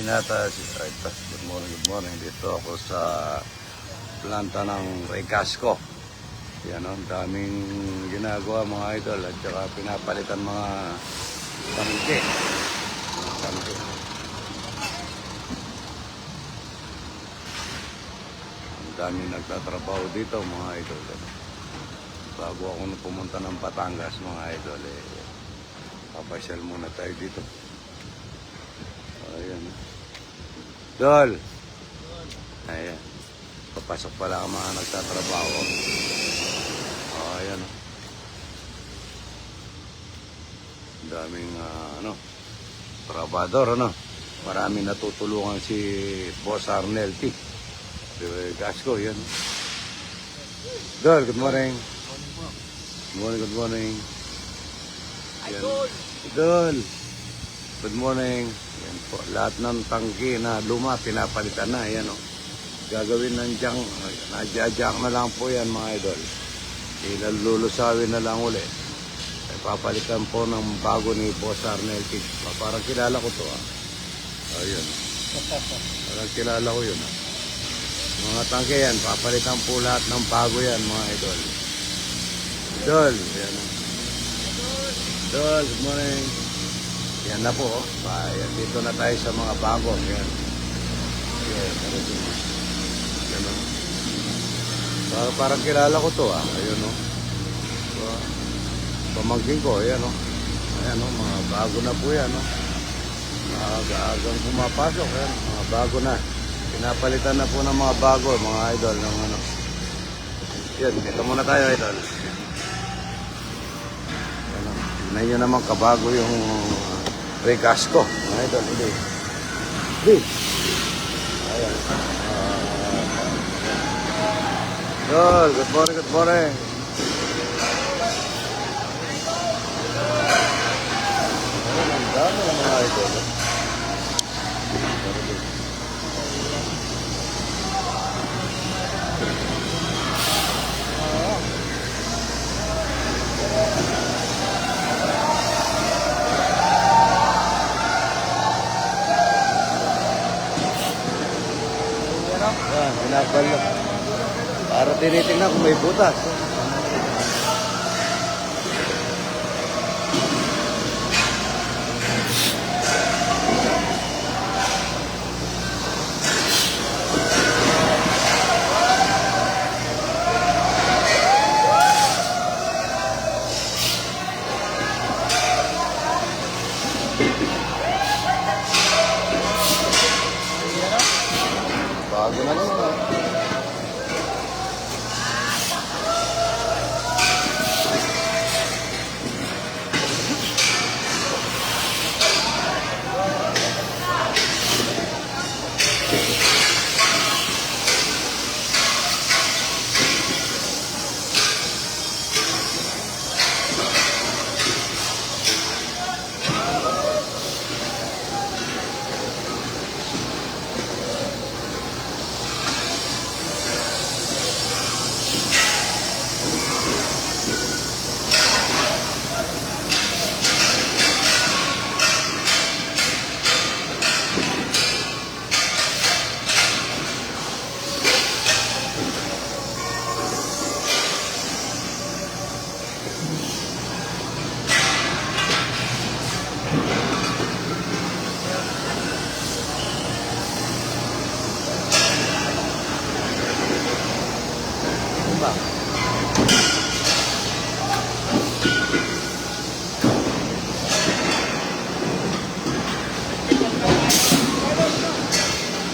Binata, good morning. Dito ako sa planta ng Recasco. Yan, ang daming ginagawa mga idol at saka pinapalitan mga tangke. Ang daming nagtatrabaho dito mga idol. Bago ako pumunta ng Batangas mga idol, papasyal muna tayo dito. Ayan. Dol! Ayan. Papasok pala ang mga nagtatrabaho. Ayan. Daming trabador, Maraming natutulungan si Boss Arnel T. Gasco, yan. Dol, good morning. Good morning. Ayan. Dol, good morning. Yan po. Lahat ng tangki na luma, pinapalitan na. Yan, Gagawin ng junk. Nadya-junk na lang po yan, mga idol. Ilalulusawin na lang uli. Papalitan po ng bago ni Boss Arnel T. Parang kilala ko to, Ayun. Parang kilala ko yun, Mga tangke yan, papalitan po lahat ng bago yan, mga idol. Idol, yan. Idol, good morning. Yan na po, Ayan, dito na tayo sa mga bago. Yan. Yan, parang kilala ko to, Ayun, pamangkin ko, ayan, Ayan, mga bago na po yan, Aga-agang pumapasok, yan. Mga bago na. Pinapalitan na po ng mga bago, mga idol, ng Yan, dito muna tayo, idol. Tignan nyo naman kabago yung Recasco, mga idol. Hindi. Ayan. Good morning, good morning. Ayan, ang dami ng mga idol. Yan, pinapalo. Para tinitingnan kung may butas. Bago na naman.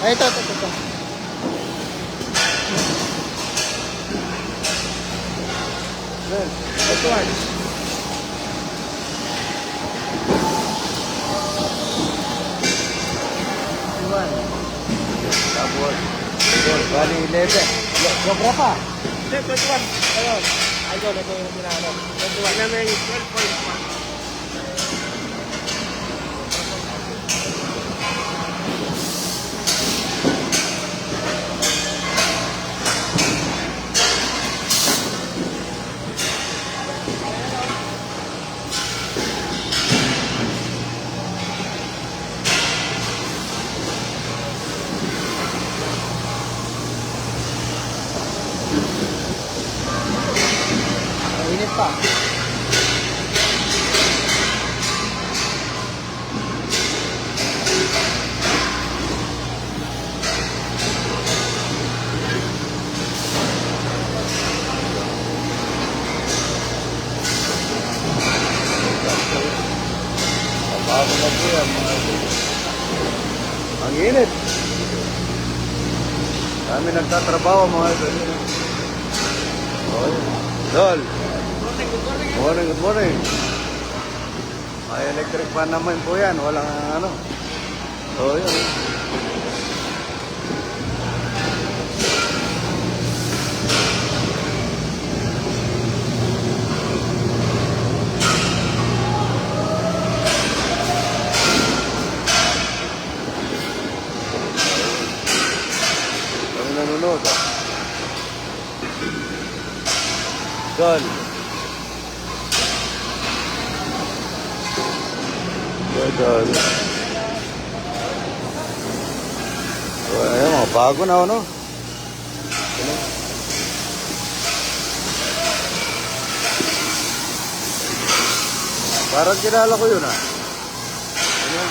Ay, ito. Good. Ito one. Tapos, bali 11. Sobra pa. 21. Ayun. Idol, ito yung pinano. 21 na may 12.1. Ang init. Kami nagtatrabaho mga idol. Oh, Dol. Good morning, good morning. May electric fan naman po yan. Walang ano. Oh, yun. Kami nanonood. Dol. Dol. Oh, ayun, mga bago na ano. Parang kilala ko yun ah. Ano?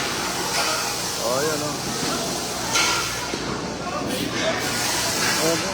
Oh, yun oh. Ano?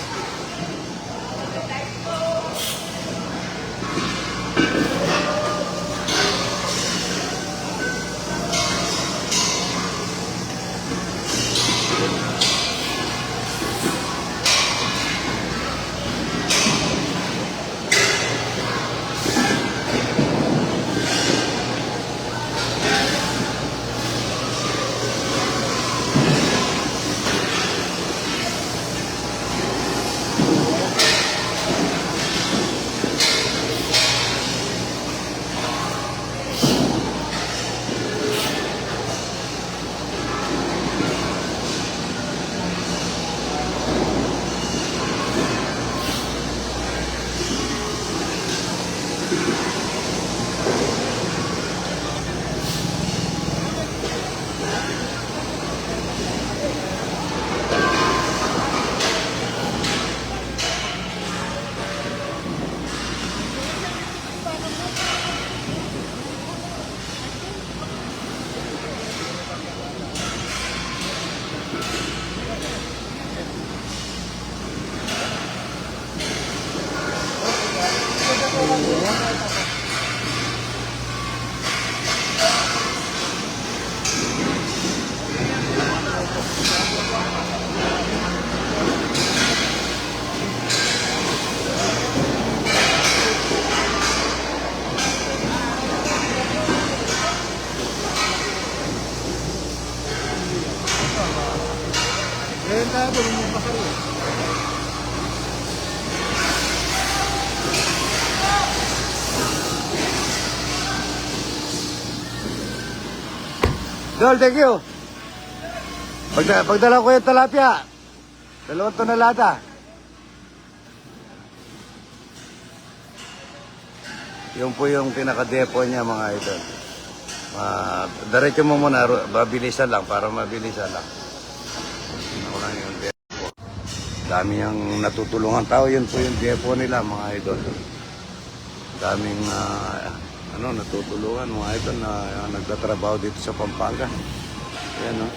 Dol, thank you. Pagdala ko yung talapia. 2 tonelada. Yung po yung pinaka-depo niya mga idol. Diretso mo muna, mabilisan lang para mabilisan lang. Ako lang yung depo. Dami yung natutulungan tao. Yun po yung depo nila mga idol. Daming natutulungan mga idol na nagtatrabaho dito sa Pampanga. Ayan o.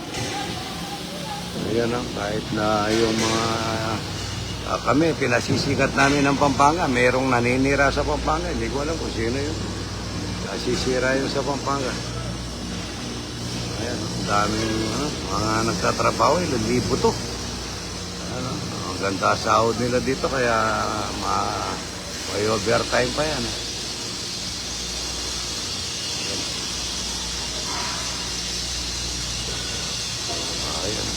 Ayan o. Kahit na yung mga kami, pinasisikat namin ng Pampanga. Merong naninira sa Pampanga. Hindi ko alam kung sino yun. Nasisira yun sa Pampanga. Ayan o. Daming mga nagtatrabaho. Ilang libo to. Ayan o. Ang ganda sahod nila dito kaya may overtime pa yan. Ayan. Ayan.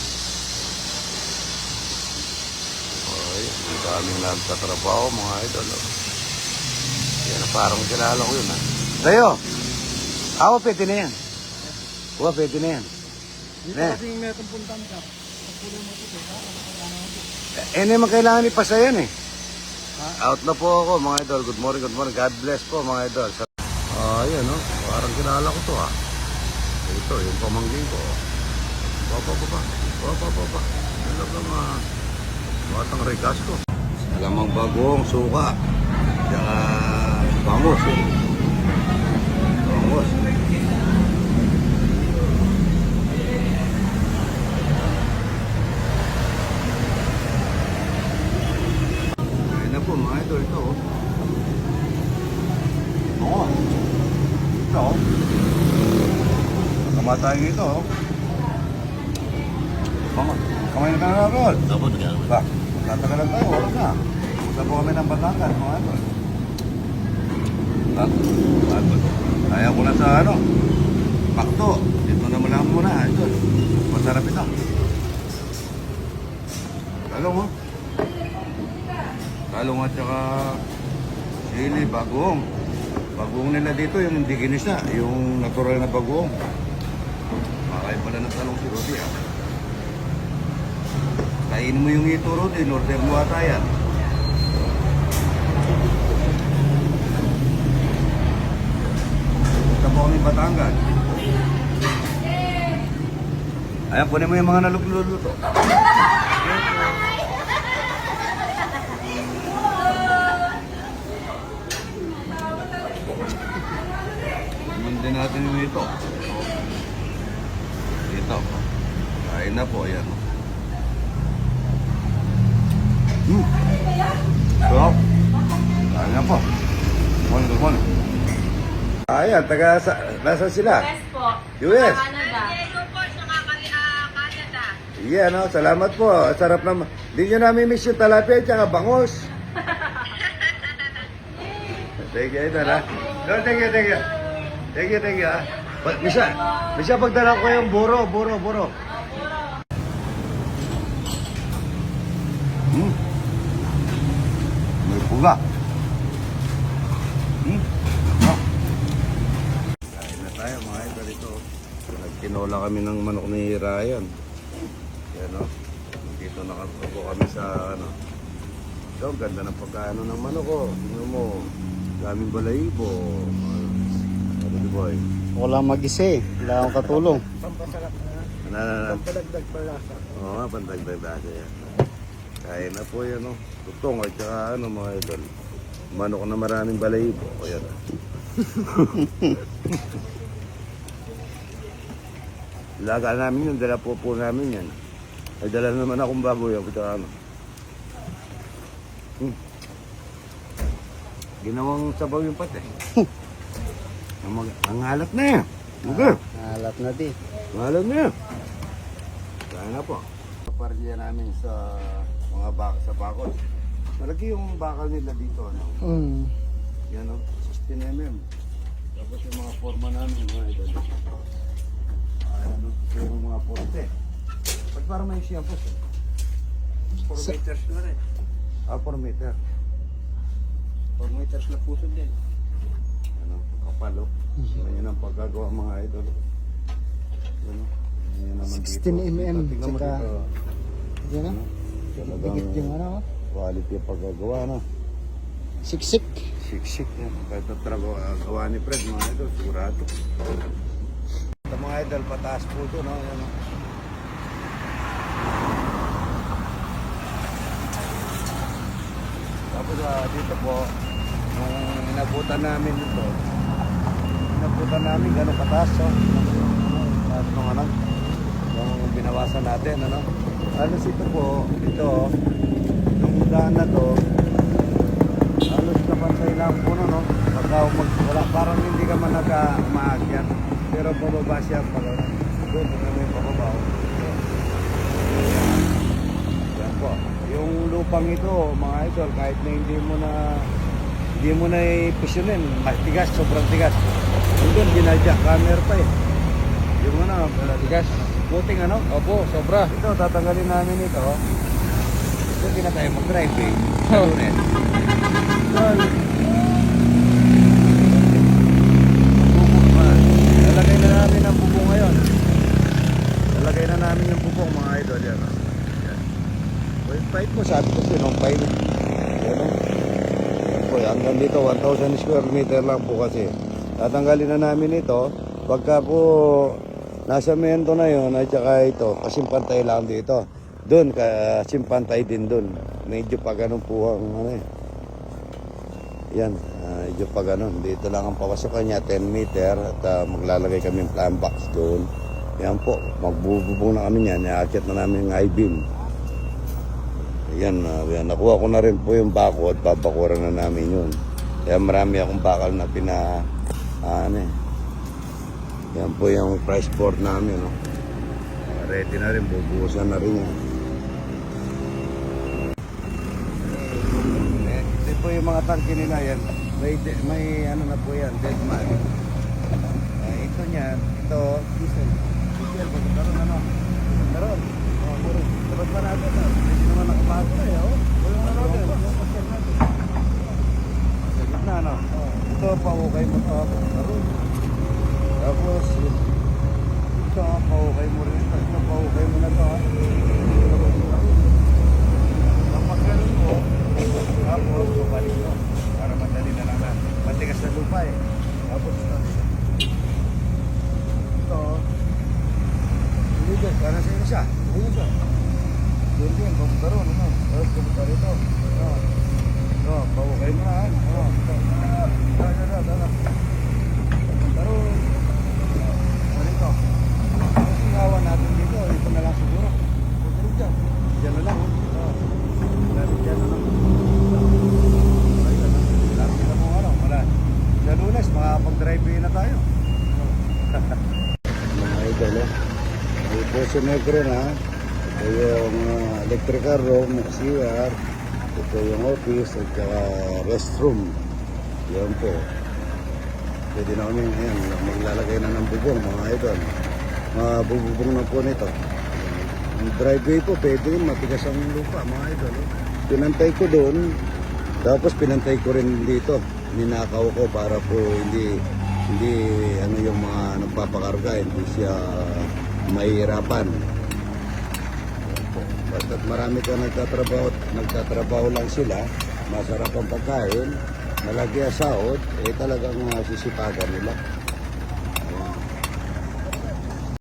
Ang daming nagtatrabaho mga idol. Yan, parang kilala ko yun ha. Tayo! Ako pwede na yan. Kuha pwede na yan. Dito kasing may puntan ka. Pagpuloy mo ito. Naman kailangan ipasa yan eh. Out na po ako mga idol. Good morning, good morning. God bless po mga idol. Ayan o. Parang kilala ko to ha. Ito, yung pamangking ko. Baba. Ano ka batang regas ko. Alamang bagong suka. Tsaka bangos. Bangos. Ayan na po mga idol ito. Oo. Ito. Nakamatay ito. Kamay na tayo, Rol. Tapos gano'n. Ba, tatagalan tayo, oras na. Punta po kami ng Batangas, mga Idol. Kaya ko na sa ano, Pakto. Dito na lang muna, Idol. Masarap ito. Talong, oh. Talong at saka sili, bagoong. Bagoong nila dito, yung hindi ginisa, yung natural na bagoong. Makain pala ng talong si Rudy, ah. Kainin mo yung ito, Rudy. Order mo ata yan. Punta po kami Batangas. Ayan, kunin mo yung mga naluluto. Kunin din natin yung ito. Ito. Kain na po, ayan. So, kain na po. Good morning. Ayan, nasa sila? US po. US? Canada. Yeah, no, salamat po. Sarap naman. Di nyo namin-miss yung talapia at saka bangos. Thank you, Idol, ha? No, thank you. Thank you, ha? Misa, pagdala ko yung buro. May puga. No. Kain na tayo, mga Idol, ito. Nagtinola kami ng manok ni Ryan. Yan, no? Dito nakatupo kami sa ano. Ito, ang ganda ng pagkaano ng manok ko. Tingnan mo, daming balahibo. Ano di boy? Wala mag-isa eh. Wala akong katulong. Pampadagdag palasa. Oo nga, pandagdag lasa yan. Kaya na po yan, no? Tutong at saka ano mga idol. Manok na maraming balahibo. O yan. Laga namin yun, dala po namin yan. Ay dala naman akong baboy ako ito ano. Ginawang sabaw yung pati. Ang halat na yan. Okay. Alat na di. Ang halat na yan. Kaya na po. Kapardiya namin sa mga sa bakod. Malaki yung bakal nila dito. Ano? Yan o, 16 mm. Tapos yung mga forma namin, mga idol. Ano, yung mga porte. Ba't parang may siya po? 4 meters na rin. 4 meter. 4 meters na puso din. Ano, kapalo. Yan ang pagkagawa mga idol. Ano, yan naman 16 mm, Tingnan mo tsaka- dito. Yan Ano, talagang Dikit yung ano. quality yung pagkagawa, no? Siksik. Siksik yan. Kahit ang gawa ni Fred, mga idol, sigurado. Ito mga idol, pataas po ito, no? Yan, no? Tapos dito po, nung inabutan namin ito, gano'ng kataas, no? Nung ano, yung binawasan natin, ano? Halos ito po, ito, nung daan na to, halos napansay lang po no, pagka wala, parang hindi ka man nag-umaakyat, pero pababa siya pala. Doon, may pababa. Yan po. Yung lupang ito, mga idol, kahit na hindi mo na ipisyonin, matigas, sobrang tigas. Doon, ginadya, camera pa eh. Yung ano, tigas. Buting ano? Opo, sobra. Ito, tatanggalin namin ito. Ito, hindi na tayo mag-drive eh. Sa lunes. Lalagay na namin ang bubong ngayon. Lalagay na namin yung bubong mga idol. Yan. Yan. Yung pipe mo, sabi ko sinumpay na. Yan o. Yan po, hanggang dito, 1,000 square meter lang po kasi. Tatanggalin na namin ito. Pagka po nasa mento na yun, at saka ito, kasimpantay lang dito. Doon, kasimpantay din doon. Medyo pa ganun po ang ano eh. Yan, medyo pa ganun. Dito lang ang papasokan niya, 10 meter. At maglalagay kami ng plan box doon. Yan po, magbububong na kami niyan. Iaakit na namin yung I-beam. Yan, nakuha ko na rin po yung bako at babakuran na namin yun. Kaya marami akong bakal na ano eh. Yan po yung price board namin. No? ready na rin, bubuhusan na rin yan. Ito po yung mga tangke nila yan. May ano na po yan, dead man. Ito niyan, ito, diesel. Diesel, pagkakaroon ano? Pagkakaroon. Meron. Dapat ba natin na? Hindi naman nakapago na eh, oh. Wala na natin. Sa gitna, no? Ito, pahukay mo ito. Pagkakaroon. Tapos, ito, pahukay mo rin ito. Ito, pahukay mo na ito, ha? Kapag ganun mo, tapos, bumalik mo. Para madali na lang na. Matigas na lupa eh. Tapos, ito, iligas, para sa inyo siya. Ayun siya. Yun din, papunta ron, ano? Tapos papunta rito. Ito, pahukay mo na, ha? Ito. Dala. Papunta ron. Ito. Ang singawan natin dito, ito na lang siguro. Ito rin dyan. Dyan na lang. Dyan na lang. Ayun, lagi na mo ano. Sa Lunes, makapag-drive na tayo. Mga idol, ito si Negro na. Ito yung electrical room, CR. Ito yung office at saka restroom. Yan po. Pwede na kami ngayon, maglalagay na ng bubong mga idol. Mabububong na po nito. Ang driveway po, pwede rin matigas ang lupa mga idol. Pinantay ko doon, tapos pinantay ko rin dito. Ninakaw ko para po hindi ano yung mga nagpapakarga, hindi siya mahihirapan. Basta't marami ka nagtatrabaho lang sila, masarap ang pagkain, malagi ang sahod, talagang sisipagan nila.